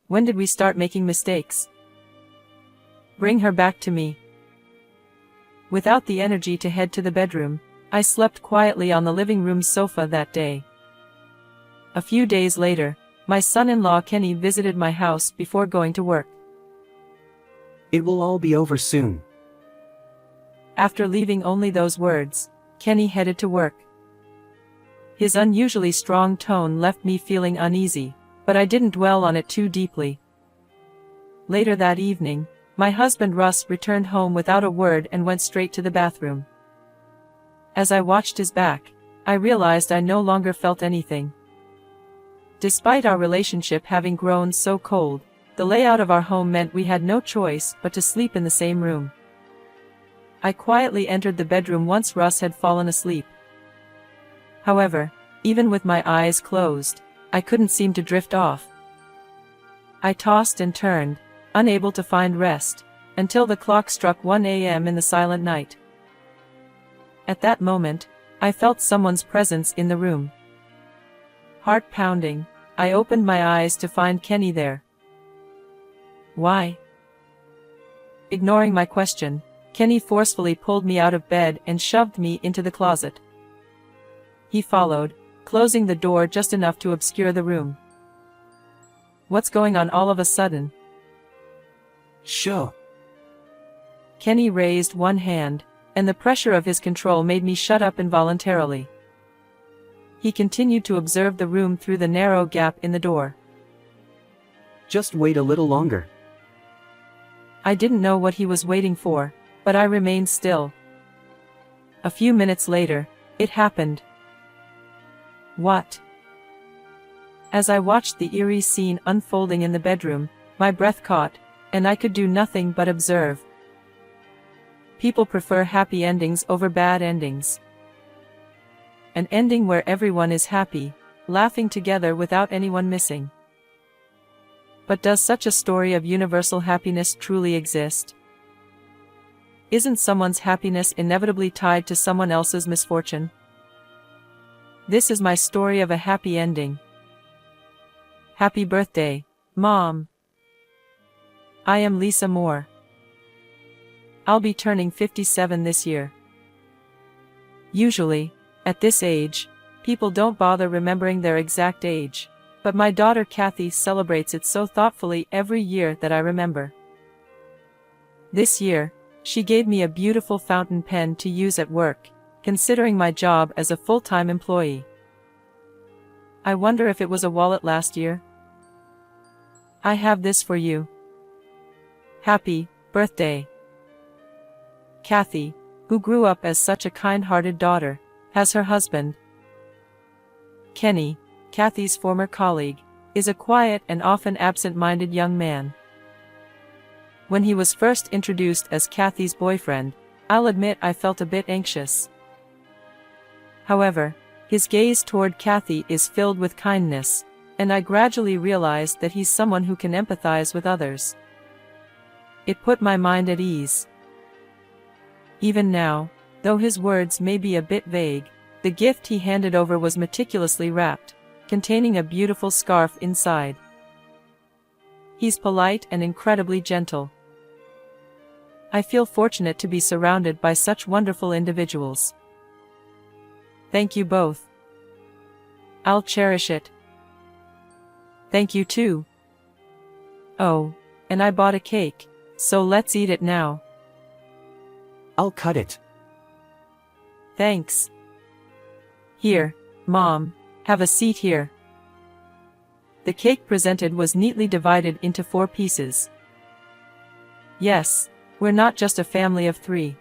When did we start making mistakes? Bring her back to me. Without the energy to head to the bedroom, I slept quietly on the living room sofa that day. A few days later, my son-in-law Kenny visited my house before going to work. It will all be over soon. After leaving only those words, Kenny headed to work. His unusually strong tone left me feeling uneasy, but I didn't dwell on it too deeply. Later that evening, my husband Russ returned home without a word and went straight to the bathroom. As I watched his back, I realized I no longer felt anything. Despite our relationship having grown so cold, the layout of our home meant we had no choice but to sleep in the same room. I quietly entered the bedroom once Russ had fallen asleep. However, even with my eyes closed, I couldn't seem to drift off. I tossed and turned, unable to find rest, until the clock struck 1 a.m. in the silent night. At that moment, I felt someone's presence in the room. Heart pounding, I opened my eyes to find Kenny there. Why? Ignoring my question, Kenny forcefully pulled me out of bed and shoved me into the closet. He followed, closing the door just enough to obscure the room. What's going on all of a sudden? Sure. Kenny raised one hand, and the pressure of his control made me shut up involuntarily. He continued to observe the room through the narrow gap in the door. Just wait a little longer. I didn't know what he was waiting for, but I remained still. A few minutes later, it happened. What? As I watched the eerie scene unfolding in the bedroom, my breath caught, and I could do nothing but observe. People prefer happy endings over bad endings. An ending where everyone is happy, laughing together without anyone missing. But does such a story of universal happiness truly exist? Isn't someone's happiness inevitably tied to someone else's misfortune? This is my story of a happy ending. Happy birthday, Mom. I am Lisa Moore. I'll be turning 57 this year. Usually, at this age, people don't bother remembering their exact age, but my daughter Kathy celebrates it so thoughtfully every year that I remember. This year, she gave me a beautiful fountain pen to use at work, considering my job as a full-time employee. I wonder if it was a wallet last year. I have this for you. Happy birthday. Kathy, who grew up as such a kind-hearted daughter, has her husband. Kenny, Kathy's former colleague, is a quiet and often absent-minded young man. When he was first introduced as Kathy's boyfriend, I'll admit I felt a bit anxious. However, his gaze toward Kathy is filled with kindness, and I gradually realized that he's someone who can empathize with others. It put my mind at ease. Even now, though his words may be a bit vague, the gift he handed over was meticulously wrapped, containing a beautiful scarf inside. He's polite and incredibly gentle. I feel fortunate to be surrounded by such wonderful individuals. Thank you both. I'll cherish it. Thank you too. Oh, and I bought a cake, so let's eat it now. I'll cut it. Thanks. Here, Mom, have a seat here. The cake presented was neatly divided into 4 pieces. Yes, we're not just a family of 3.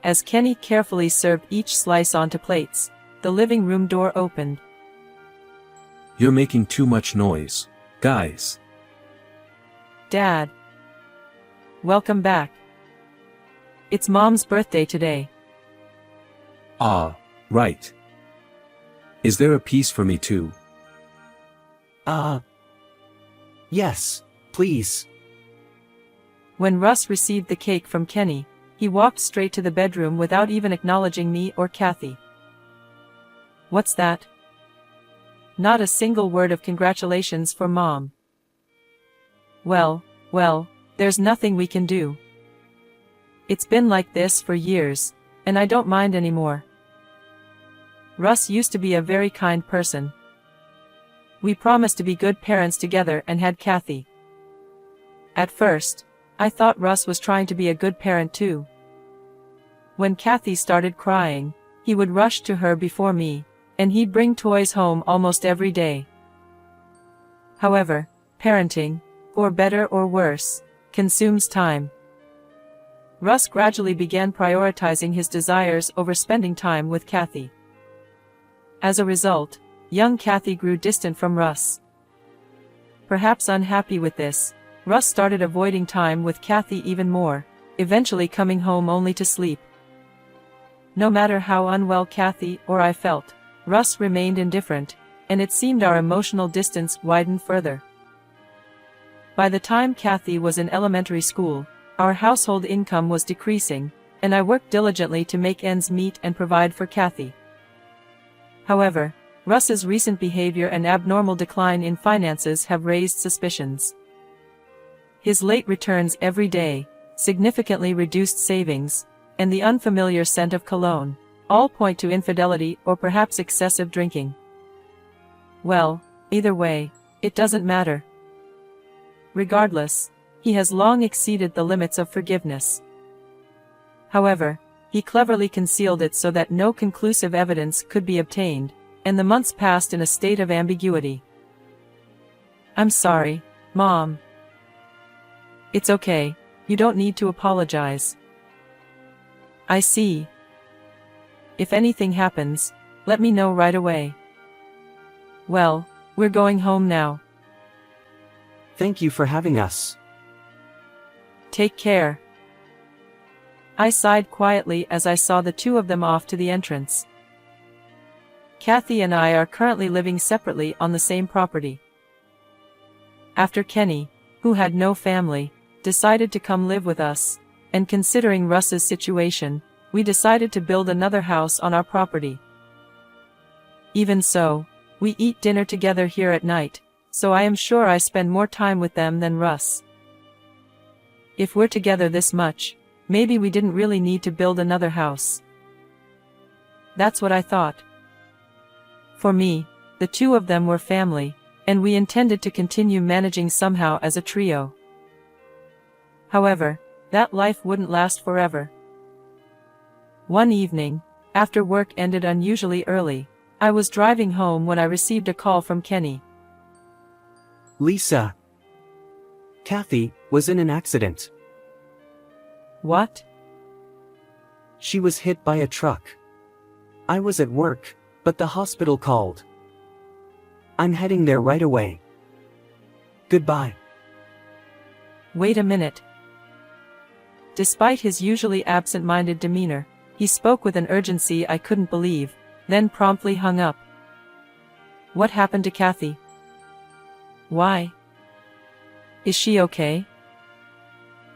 As Kenny carefully served each slice onto plates, the living room door opened. You're making too much noise, guys. Dad. Welcome back. It's Mom's birthday today. Ah, right. Is there a piece for me too? Yes, please. When Russ received the cake from Kenny, he walked straight to the bedroom without even acknowledging me or Kathy. What's that? Not a single word of congratulations for Mom. Well, there's nothing we can do. It's been like this for years, and I don't mind anymore. Russ used to be a very kind person. We promised to be good parents together and had Kathy. At first, I thought Russ was trying to be a good parent too. When Kathy started crying, he would rush to her before me, and he'd bring toys home almost every day. However, parenting, for better or worse, consumes time. Russ gradually began prioritizing his desires over spending time with Kathy. As a result, young Kathy grew distant from Russ. Perhaps unhappy with this, Russ started avoiding time with Kathy even more, eventually coming home only to sleep. No matter how unwell Kathy or I felt, Russ remained indifferent, and it seemed our emotional distance widened further. By the time Kathy was in elementary school, our household income was decreasing, and I worked diligently to make ends meet and provide for Kathy. However, Russ's recent behavior and abnormal decline in finances have raised suspicions. His late returns every day, significantly reduced savings, and the unfamiliar scent of cologne, all point to infidelity or perhaps excessive drinking. Well, either way, it doesn't matter. Regardless, he has long exceeded the limits of forgiveness. However, he cleverly concealed it so that no conclusive evidence could be obtained, and the months passed in a state of ambiguity. I'm sorry, Mom. It's okay, you don't need to apologize. I see. If anything happens, let me know right away. Well, we're going home now. Thank you for having us. Take care. I sighed quietly as I saw the two of them off to the entrance. Kathy and I are currently living separately on the same property. After Kenny, who had no family, decided to come live with us, and considering Russ's situation, we decided to build another house on our property. Even so, we eat dinner together here at night, so I am sure I spend more time with them than Russ. If we're together this much, maybe we didn't really need to build another house. That's what I thought. For me, the two of them were family, and we intended to continue managing somehow as a trio. However, that life wouldn't last forever. One evening, after work ended unusually early, I was driving home when I received a call from Kenny. Lisa. Kathy was in an accident. What? She was hit by a truck. I was at work, but the hospital called. I'm heading there right away. Goodbye. Wait a minute. Despite his usually absent-minded demeanor, he spoke with an urgency I couldn't believe, then promptly hung up. What happened to Kathy? Why? Is she okay?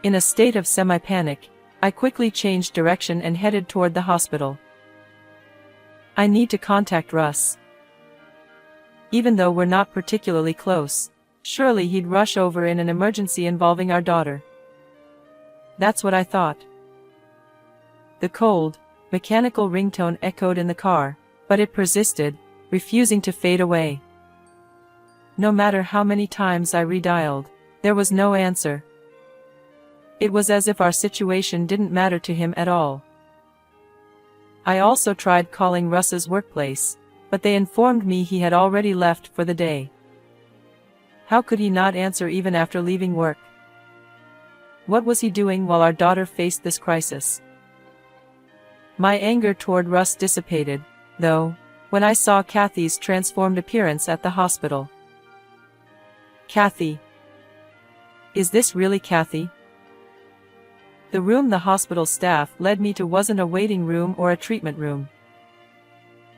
In a state of semi-panic, I quickly changed direction and headed toward the hospital. I need to contact Russ. Even though we're not particularly close, surely he'd rush over in an emergency involving our daughter. That's what I thought. The cold, mechanical ringtone echoed in the car, but it persisted, refusing to fade away. No matter how many times I redialed, there was no answer. It was as if our situation didn't matter to him at all. I also tried calling Russ's workplace, but they informed me he had already left for the day. How could he not answer even after leaving work? What was he doing while our daughter faced this crisis? My anger toward Russ dissipated, though, when I saw Kathy's transformed appearance at the hospital. Kathy. Is this really Kathy? The room the hospital staff led me to wasn't a waiting room or a treatment room.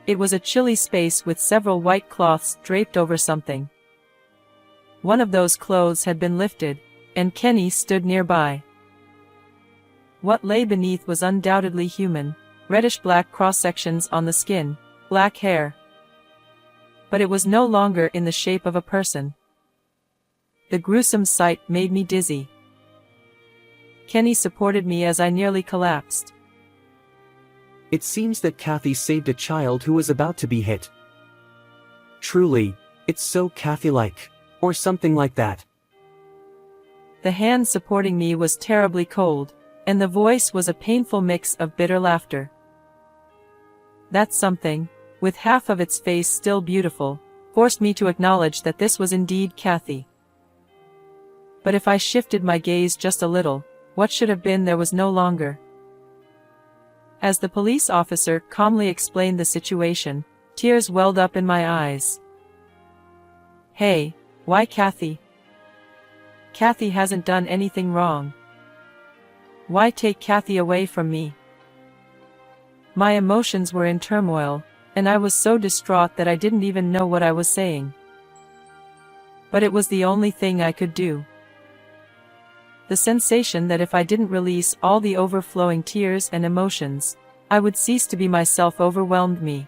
It was a chilly space with several white cloths draped over something. One of those clothes had been lifted, and Kenny stood nearby. What lay beneath was undoubtedly human, reddish-black cross-sections on the skin, black hair. But it was no longer in the shape of a person. the gruesome sight made me dizzy. Kenny supported me as I nearly collapsed. It seems that Kathy saved a child who was about to be hit. Truly, it's so Kathy-like, or something like that. The hand supporting me was terribly cold, and the voice was a painful mix of bitter laughter. That something, with half of its face still beautiful, forced me to acknowledge that this was indeed Kathy. But if I shifted my gaze just a little, what should have been there was no longer. As the police officer calmly explained the situation, tears welled up in my eyes. Hey, why Kathy? Kathy hasn't done anything wrong. Why take Kathy away from me? My emotions were in turmoil, and I was so distraught that I didn't even know what I was saying. But it was the only thing I could do. The sensation that if I didn't release all the overflowing tears and emotions, I would cease to be myself overwhelmed me.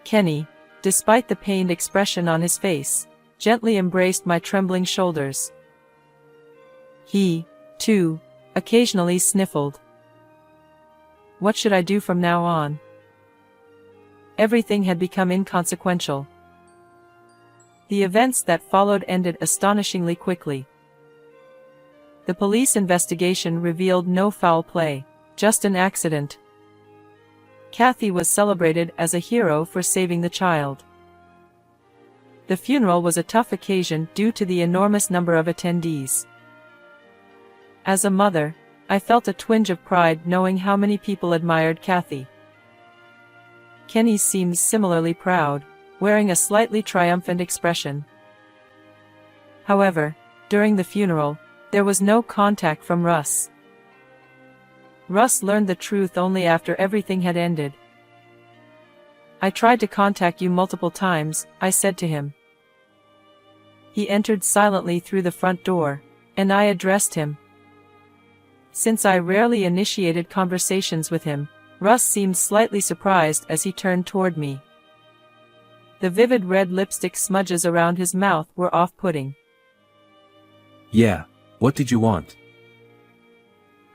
Kenny, despite the pained expression on his face, gently embraced my trembling shoulders. He, too, occasionally sniffled. What should I do from now on? Everything had become inconsequential. The events that followed ended astonishingly quickly. The police investigation revealed no foul play, just an accident. Kathy was celebrated as a hero for saving the child. The funeral was a tough occasion due to the enormous number of attendees. As a mother, I felt a twinge of pride knowing how many people admired Kathy. Kenny seemed similarly proud, wearing a slightly triumphant expression. However, during the funeral, there was no contact from Russ. Russ learned the truth only after everything had ended. I tried to contact you multiple times, I said to him. He entered silently through the front door, and I addressed him. Since I rarely initiated conversations with him, Russ seemed slightly surprised as he turned toward me. The vivid red lipstick smudges around his mouth were off-putting. Yeah, what did you want?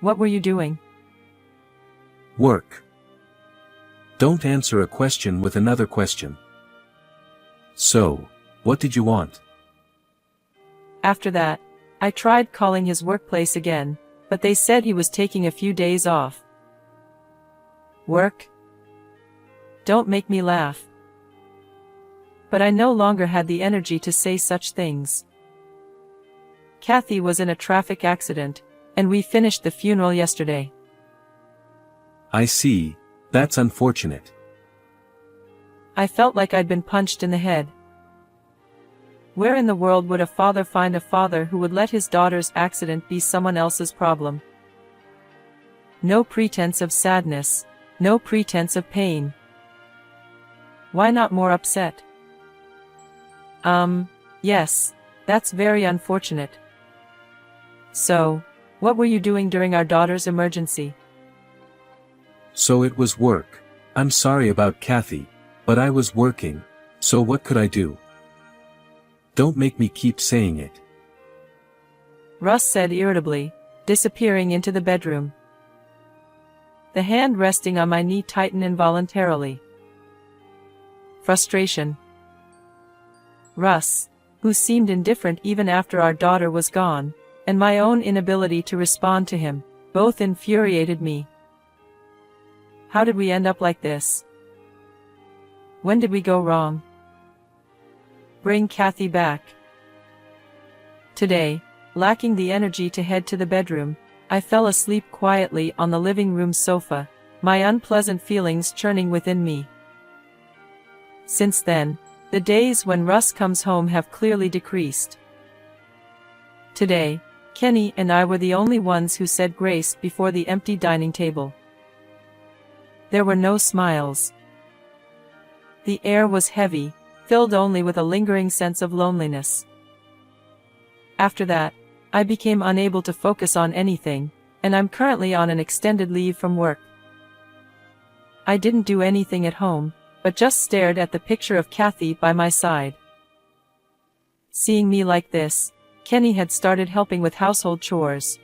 What were you doing? Work. Don't answer a question with another question. So, what did you want? After that, I tried calling his workplace again, but they said he was taking a few days off. Work? Don't make me laugh. But I no longer had the energy to say such things. Kathy was in a traffic accident, and we finished the funeral yesterday. I see, that's unfortunate. I felt like I'd been punched in the head. Where in the world would a father find a father who would let his daughter's accident be someone else's problem? No pretense of sadness, no pretense of pain. Why not more upset? Yes, that's very unfortunate. So, what were you doing during our daughter's emergency? So it was work. I'm sorry about Kathy, but I was working, so what could I do? Don't make me keep saying it. Russ said irritably, disappearing into the bedroom. The hand resting on my knee tightened involuntarily. Frustration. Russ, who seemed indifferent even after our daughter was gone, and my own inability to respond to him, both infuriated me. How did we end up like this? When did we go wrong? Bring Kathy back. Today, lacking the energy to head to the bedroom, I fell asleep quietly on the living room sofa, my unpleasant feelings churning within me. Since then, the days when Russ comes home have clearly decreased. Today, Kenny and I were the only ones who said grace before the empty dining table. There were no smiles. The air was heavy, filled only with a lingering sense of loneliness. After that, I became unable to focus on anything, and I'm currently on an extended leave from work. I didn't do anything at home, but just stared at the picture of Kathy by my side. Seeing me like this, Kenny had started helping with household chores.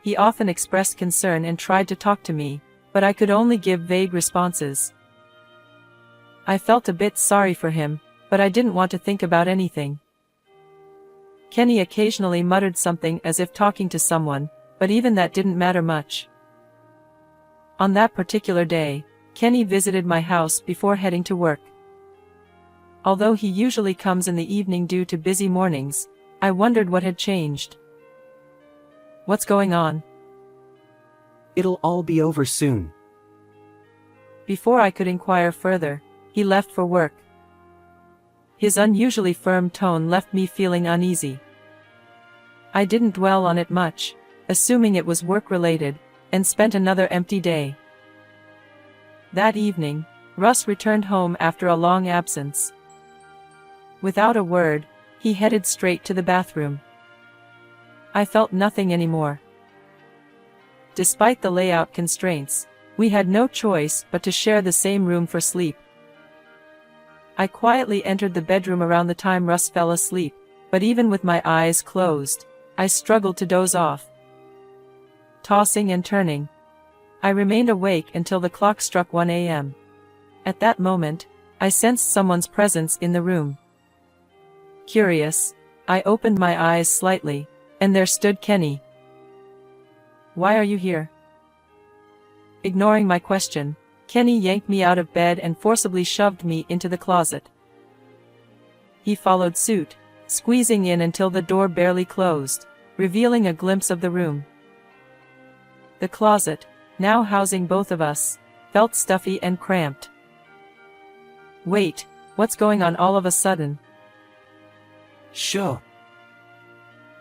He often expressed concern and tried to talk to me, but I could only give vague responses. I felt a bit sorry for him, but I didn't want to think about anything. Kenny occasionally muttered something as if talking to someone, but even that didn't matter much. On that particular day, Kenny visited my house before heading to work. Although he usually comes in the evening due to busy mornings, I wondered what had changed. What's going on? It'll all be over soon. Before I could inquire further, he left for work. His unusually firm tone left me feeling uneasy. I didn't dwell on it much, assuming it was work-related, and spent another empty day. That evening, Russ returned home after a long absence. Without a word, he headed straight to the bathroom. I felt nothing anymore. Despite the layout constraints, we had no choice but to share the same room for sleep. I quietly entered the bedroom around the time Russ fell asleep, but even with my eyes closed, I struggled to doze off. Tossing and turning, I remained awake until the clock struck 1 a.m. At that moment, I sensed someone's presence in the room. Curious, I opened my eyes slightly, and there stood Kenny. "Why are you here?" Ignoring my question, Kenny yanked me out of bed and forcibly shoved me into the closet. He followed suit, squeezing in until the door barely closed, revealing a glimpse of the room. The closet, now housing both of us, felt stuffy and cramped. "Wait, what's going on all of a sudden?" Sure.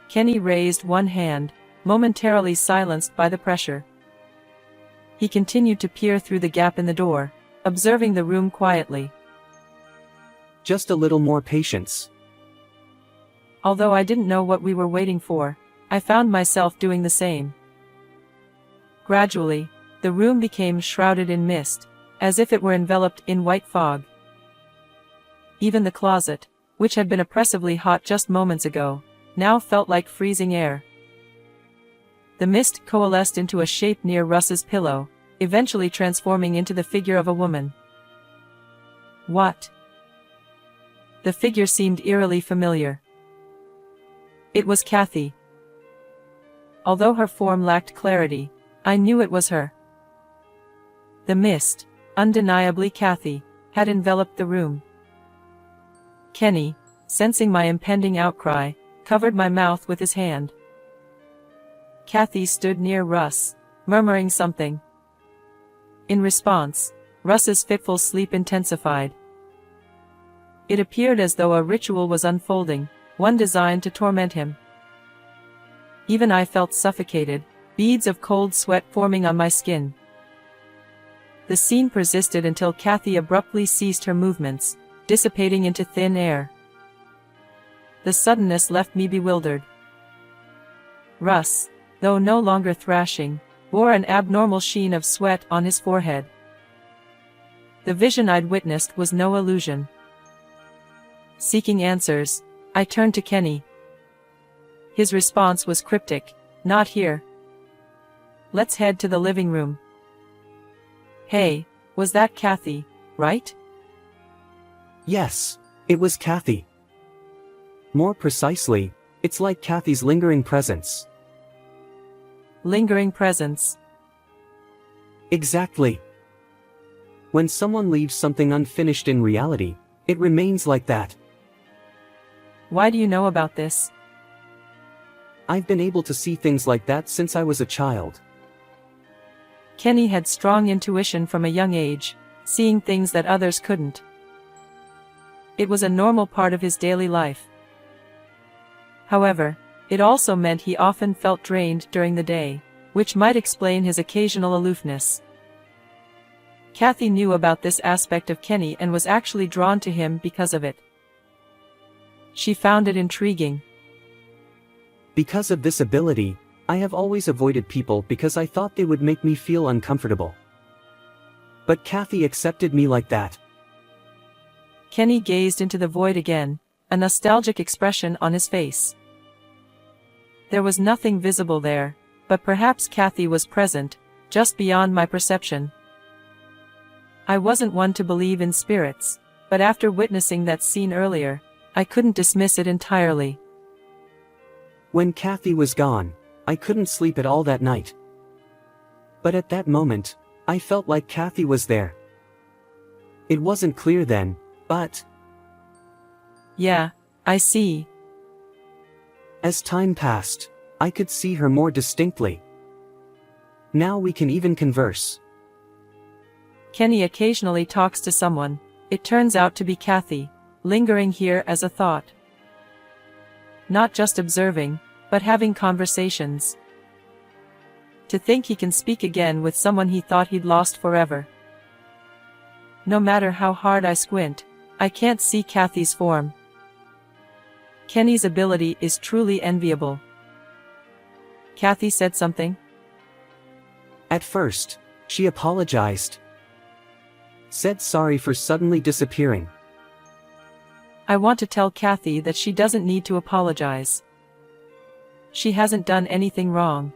Kenny raised one hand, momentarily silenced by the pressure. He continued to peer through the gap in the door, observing the room quietly. Just a little more patience. Although I didn't know what we were waiting for, I found myself doing the same. Gradually, the room became shrouded in mist, as if it were enveloped in white fog. Even the closet, which had been oppressively hot just moments ago, now felt like freezing air. The mist coalesced into a shape near Russ's pillow, eventually transforming into the figure of a woman. What? The figure seemed eerily familiar. It was Kathy. Although her form lacked clarity, I knew it was her. The mist, undeniably Kathy, had enveloped the room. Kenny, sensing my impending outcry, covered my mouth with his hand. Kathy stood near Russ, murmuring something. In response, Russ's fitful sleep intensified. It appeared as though a ritual was unfolding, one designed to torment him. Even I felt suffocated, beads of cold sweat forming on my skin. The scene persisted until Kathy abruptly ceased her movements, dissipating into thin air. The suddenness left me bewildered. Russ, though no longer thrashing, wore an abnormal sheen of sweat on his forehead. The vision I'd witnessed was no illusion. Seeking answers, I turned to Kenny. His response was cryptic, "Not here. Let's head to the living room." Hey, was that Kathy, right? Yes, it was Kathy. More precisely, it's like Kathy's lingering presence. Lingering presence. Exactly. When someone leaves something unfinished in reality, it remains like that. Why do you know about this? I've been able to see things like that since I was a child. Kenny had strong intuition from a young age, seeing things that others couldn't. It was a normal part of his daily life. However, it also meant he often felt drained during the day, which might explain his occasional aloofness. Kathy knew about this aspect of Kenny and was actually drawn to him because of it. She found it intriguing. Because of this ability, I have always avoided people because I thought they would make me feel uncomfortable. But Kathy accepted me like that. Kenny gazed into the void again, a nostalgic expression on his face. There was nothing visible there, but perhaps Kathy was present, just beyond my perception. I wasn't one to believe in spirits, but after witnessing that scene earlier, I couldn't dismiss it entirely. When Kathy was gone, I couldn't sleep at all that night. But at that moment, I felt like Kathy was there. It wasn't clear then, but Yeah, I see. as time passed, I could see her more distinctly. Now we can even converse. Kenny occasionally talks to someone. It turns out to be Kathy, lingering here as a thought. Not just observing, but having conversations. To think he can speak again with someone he thought he'd lost forever. No matter how hard I squint, I can't see Kathy's form. Kenny's ability is truly enviable. Kathy said something? At first, she apologized. Said sorry for suddenly disappearing. I want to tell Kathy that she doesn't need to apologize. She hasn't done anything wrong.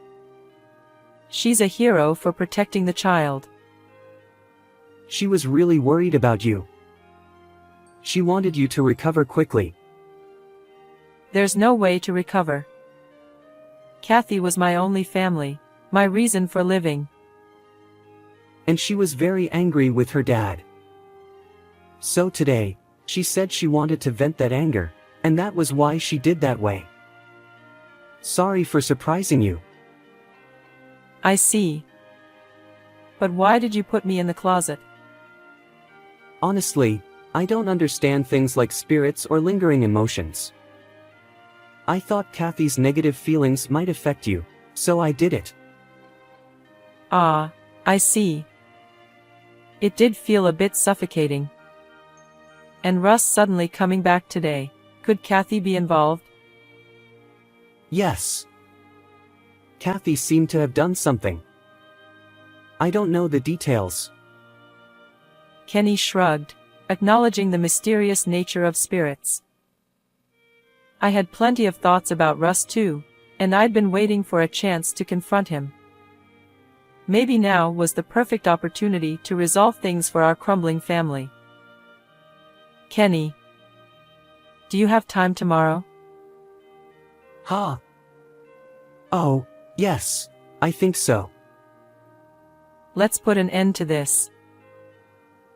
She's a hero for protecting the child. She was really worried about you. She wanted you to recover quickly. There's no way to recover. Kathy was my only family, my reason for living. And she was very angry with her dad. So today, she said she wanted to vent that anger, and that was why she did that way. Sorry for surprising you. I see. But why did you put me in the closet? Honestly, I don't understand things like spirits or lingering emotions. I thought Kathy's negative feelings might affect you, so I did it. Ah, I see. It did feel a bit suffocating. And Russ suddenly coming back today, could Kathy be involved? Yes. Kathy seemed to have done something. I don't know the details. Kenny shrugged, acknowledging the mysterious nature of spirits. I had plenty of thoughts about Russ too, and I'd been waiting for a chance to confront him. Maybe now was the perfect opportunity to resolve things for our crumbling family. Kenny, do you have time tomorrow? Huh? Oh, yes, I think so. Let's put an end to this.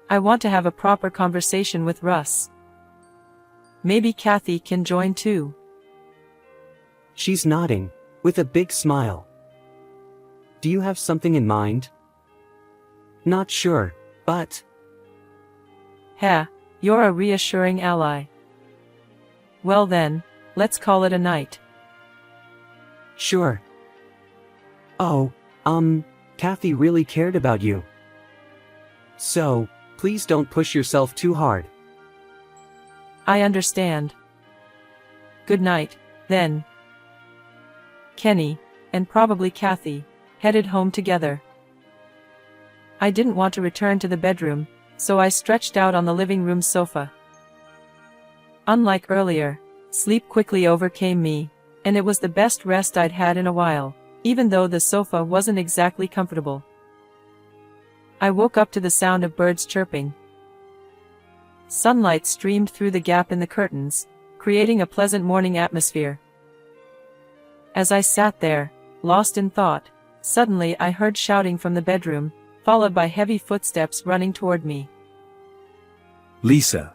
I want to have a proper conversation with Russ. Maybe Kathy can join too. She's nodding, with a big smile. Do you have something in mind? Not sure, but Ha, you're a reassuring ally. Well then, let's call it a night. sure. Oh, Kathy really cared about you. So, please don't push yourself too hard. I understand. Good night, then. Kenny, and probably Kathy, headed home together. I didn't want to return to the bedroom, so I stretched out on the living room sofa. Unlike earlier, sleep quickly overcame me, and it was the best rest I'd had in a while, even though the sofa wasn't exactly comfortable. I woke up to the sound of birds chirping. Sunlight streamed through the gap in the curtains, creating a pleasant morning atmosphere. As I sat there, lost in thought, suddenly I heard shouting from the bedroom, followed by heavy footsteps running toward me. Lisa.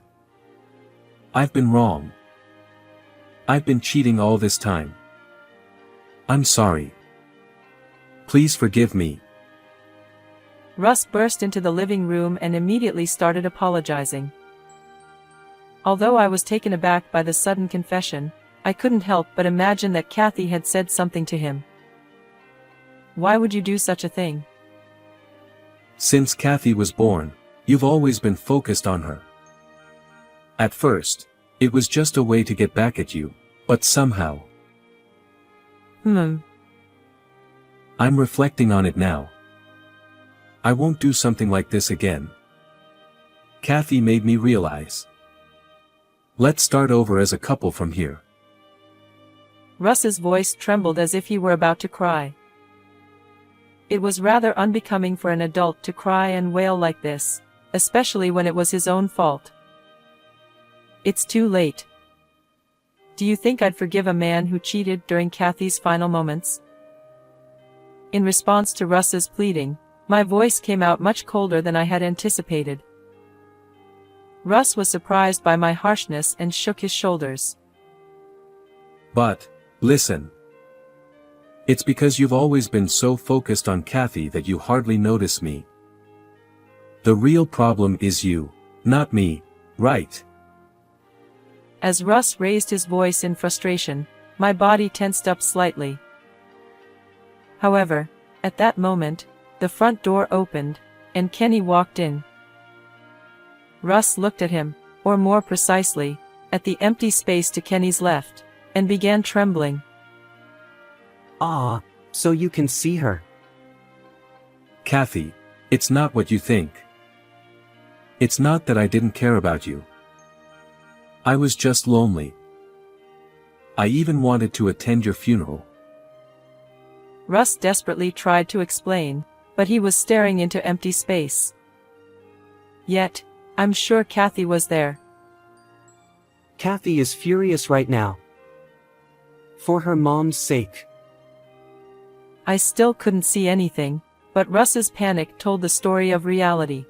I've been wrong. I've been cheating all this time. I'm sorry. Please forgive me. Russ burst into the living room and immediately started apologizing. Although I was taken aback by the sudden confession, I couldn't help but imagine that Kathy had said something to him. Why would you do such a thing? Since Kathy was born, you've always been focused on her. At first, it was just a way to get back at you, but somehow. I'm reflecting on it now. I won't do something like this again. Kathy made me realize. Let's start over as a couple from here. Russ's voice trembled as if he were about to cry. It was rather unbecoming for an adult to cry and wail like this, especially when it was his own fault. It's too late. Do you think I'd forgive a man who cheated during Kathy's final moments? In response to Russ's pleading, my voice came out much colder than I had anticipated. Russ was surprised by my harshness and shook his shoulders. But, listen. It's because you've always been so focused on Kathy that you hardly notice me. The real problem is you, not me, right? As Russ raised his voice in frustration, my body tensed up slightly. However, at that moment, the front door opened, and Kenny walked in. Russ looked at him, or more precisely, at the empty space to Kenny's left, and began trembling. Ah, so you can see her. Kathy, it's not what you think. It's not that I didn't care about you. I was just lonely. I even wanted to attend your funeral. Russ desperately tried to explain, but he was staring into empty space. Yet, I'm sure Kathy was there. Kathy is furious right now. For her mom's sake. I still couldn't see anything, but Russ's panic told the story of reality.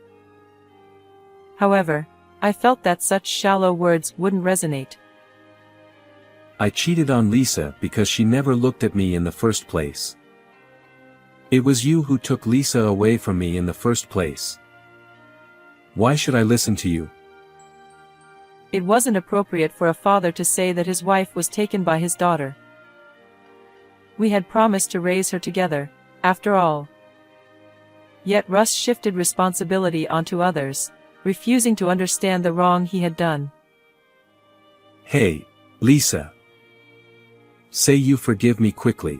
However, I felt that such shallow words wouldn't resonate. I cheated on Lisa because she never looked at me in the first place. It was you who took Lisa away from me in the first place. Why should I listen to you? It wasn't appropriate for a father to say that his wife was taken by his daughter. We had promised to raise her together, after all. Yet Russ shifted responsibility onto others, refusing to understand the wrong he had done. Hey, Lisa. Say you forgive me quickly.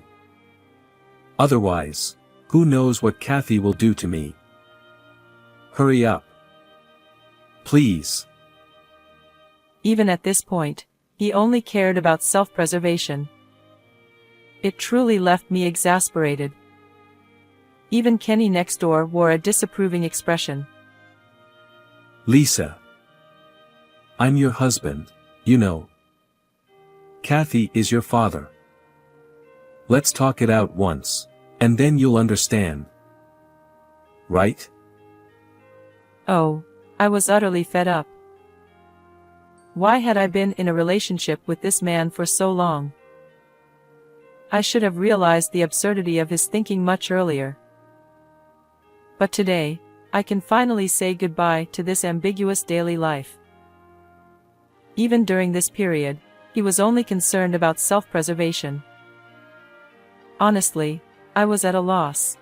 Otherwise, who knows what Kathy will do to me? Hurry up. Please. Even at this point, he only cared about self-preservation. It truly left me exasperated. Even Kenny next door wore a disapproving expression. Lisa. I'm your husband, you know. Kathy is your father. Let's talk it out once, and then you'll understand. Right? Oh, I was utterly fed up. Why had I been in a relationship with this man for so long? I should have realized the absurdity of his thinking much earlier. But today, I can finally say goodbye to this ambiguous daily life. Even during this period, he was only concerned about self-preservation. Honestly, I was at a loss.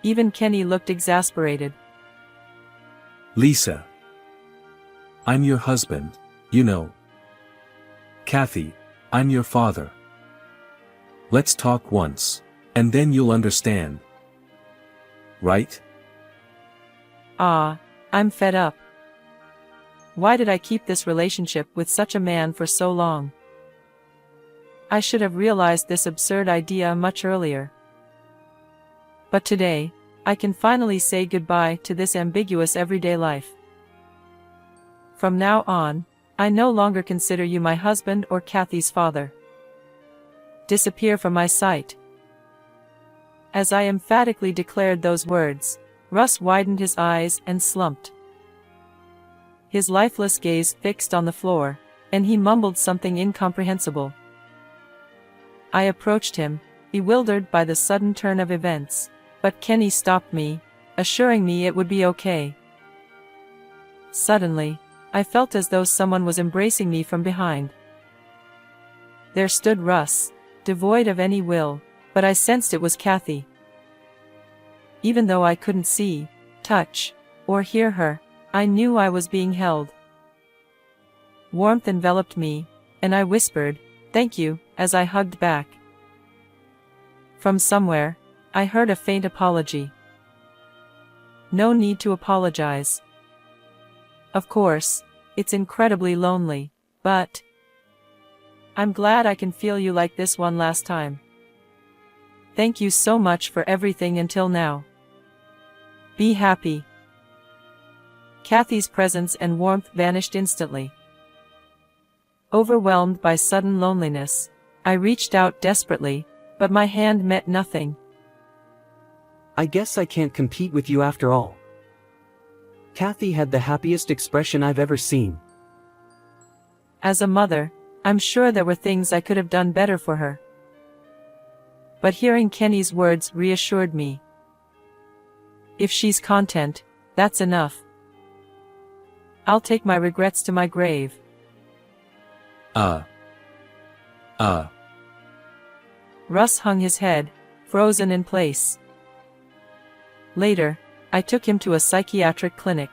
Even Kenny looked exasperated. Lisa. I'm your husband, you know. Kathy, I'm your father. Let's talk once, and then you'll understand. Right? Ah, I'm fed up. Why did I keep this relationship with such a man for so long? I should have realized this absurd idea much earlier. But today, I can finally say goodbye to this ambiguous everyday life. From now on, I no longer consider you my husband or Kathy's father. Disappear from my sight. As I emphatically declared those words, Russ widened his eyes and slumped. His lifeless gaze fixed on the floor, and he mumbled something incomprehensible. I approached him, bewildered by the sudden turn of events, but Kenny stopped me, assuring me it would be okay. Suddenly, I felt as though someone was embracing me from behind. There stood Russ, devoid of any will, but I sensed it was Kathy. Even though I couldn't see, touch, or hear her, I knew I was being held. Warmth enveloped me, and I whispered, "Thank you," as I hugged back. From somewhere, I heard a faint apology. No need to apologize. Of course, it's incredibly lonely, but I'm glad I can feel you like this one last time. Thank you so much for everything until now. Be happy." Kathy's presence and warmth vanished instantly. Overwhelmed by sudden loneliness, I reached out desperately, but my hand met nothing. "I guess I can't compete with you after all." Kathy had the happiest expression I've ever seen. As a mother, I'm sure there were things I could have done better for her. But hearing Kenny's words reassured me. If she's content, that's enough. I'll take my regrets to my grave. Russ hung his head, frozen in place. Later, I took him to a psychiatric clinic.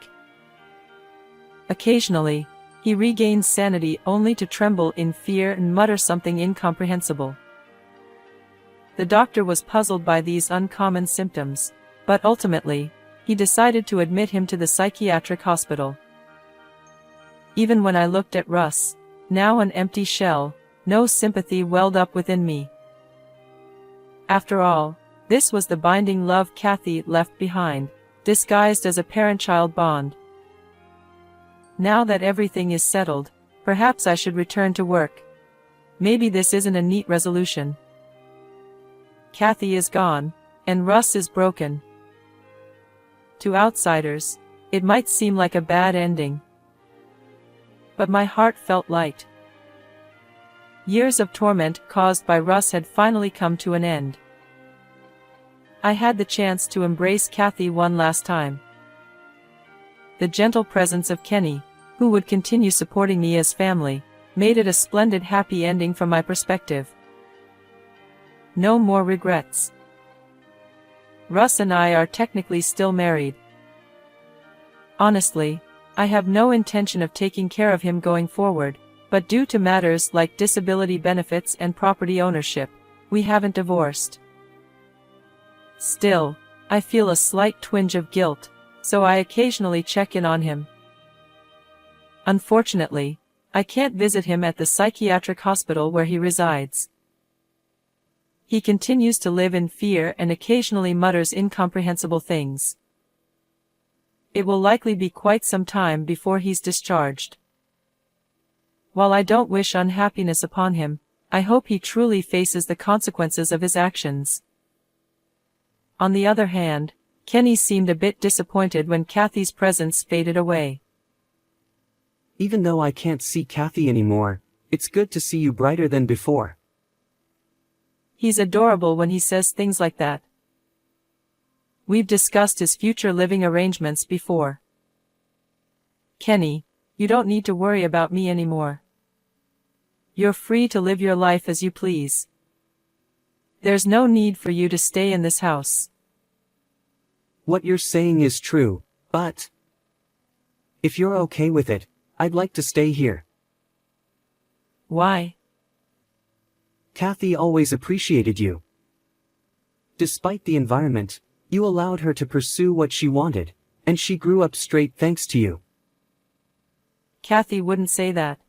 Occasionally, he regained sanity only to tremble in fear and mutter something incomprehensible. The doctor was puzzled by these uncommon symptoms, but ultimately, he decided to admit him to the psychiatric hospital. Even when I looked at Russ, now an empty shell, no sympathy welled up within me. After all, this was the binding love Kathy left behind, disguised as a parent-child bond. Now that everything is settled, perhaps I should return to work. Maybe this isn't a neat resolution. Kathy is gone, and Russ is broken. To outsiders, it might seem like a bad ending. But my heart felt light. Years of torment caused by Russ had finally come to an end. I had the chance to embrace Kathy one last time. The gentle presence of Kenny, who would continue supporting me as family, made it a splendid happy ending from my perspective. No more regrets. Russ and I are technically still married. Honestly, I have no intention of taking care of him going forward, but due to matters like disability benefits and property ownership, we haven't divorced. Still, I feel a slight twinge of guilt, so I occasionally check in on him. Unfortunately, I can't visit him at the psychiatric hospital where he resides. He continues to live in fear and occasionally mutters incomprehensible things. It will likely be quite some time before he's discharged. While I don't wish unhappiness upon him, I hope he truly faces the consequences of his actions. On the other hand, Kenny seemed a bit disappointed when Kathy's presence faded away. "Even though I can't see Kathy anymore, it's good to see you brighter than before." He's adorable when he says things like that. We've discussed his future living arrangements before. Kenny, you don't need to worry about me anymore. You're free to live your life as you please. There's no need for you to stay in this house. What you're saying is true, but if you're okay with it, I'd like to stay here. Why? Kathy always appreciated you. Despite the environment, you allowed her to pursue what she wanted, and she grew up straight thanks to you. Kathy wouldn't say that.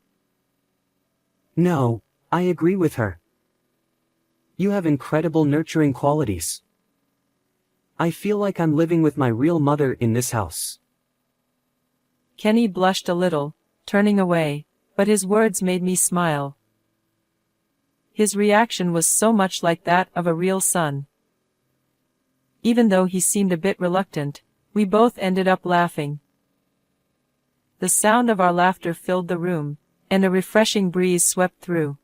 No, I agree with her. You have incredible nurturing qualities. I feel like I'm living with my real mother in this house. Kenny blushed a little, turning away, but his words made me smile. His reaction was so much like that of a real son. Even though he seemed a bit reluctant, we both ended up laughing. The sound of our laughter filled the room, and a refreshing breeze swept through.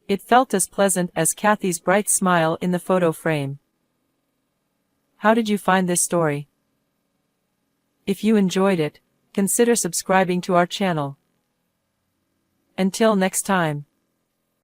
It felt as pleasant as Kathy's bright smile in the photo frame. How did you find this story? If you enjoyed it, consider subscribing to our channel. Until next time.